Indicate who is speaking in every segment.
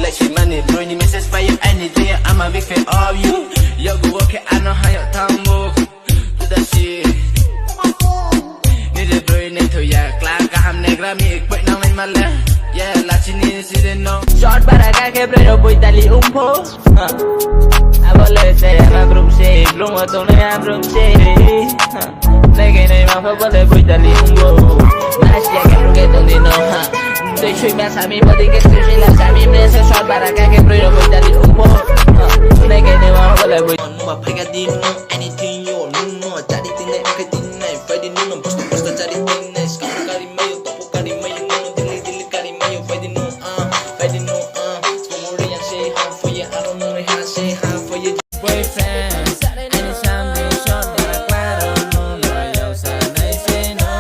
Speaker 1: like she money. Bro, you message for you anything. I'm a big fan of you. Yo, go work it, I know how you tango. Do that shit. Need a bro, you need to ya. Clark, I'm negra, me, quick now in my left. Yeah, la chini, si de no. Short para acá que pero voy tali un po. Abole se llama group shape, bloom a tone a group shape. Nigga name of a bullet voy tali un po. Nash ya que porque donde no. Tôi suy mẹ xa mi, bố tí kết suy là xa mi. Mẹ sẽ short para acá que pero voy tali un po. Nigga name of a bullet voy.
Speaker 2: Mà phải cái tin no, anything you want no. Cari tin này, cái tin này, phải đi no. Posta cari tin này, scam cari mayo, topo cari mayo, no. Dili cari mayo, phải đi no, phải đi no, Small Ray and say how for you, I don't know how to say how for you.
Speaker 1: Boyfriend, anytime they short para claro, no yo sana y se no.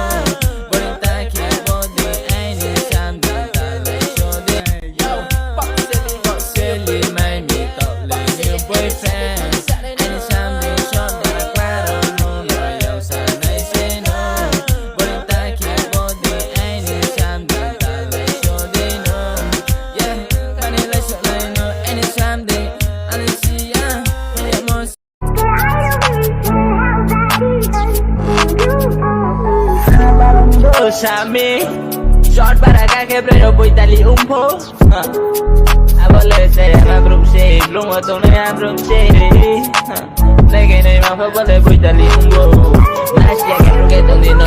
Speaker 1: Bonita que body, anytime they tale show de. Yo, pop silly, my me top lane, your boyfriend. Anytime they short para claro, no yo sana y se no. Bonita que body, anytime they tale show de no. Yeah, money like short line no, anytime they. Sami, short para acá que pero voy tali un po. Abole se llama group shape, bloom a tone a group shape. Nigga name of a bullet voy tali un po. Nash ya que porque donde no.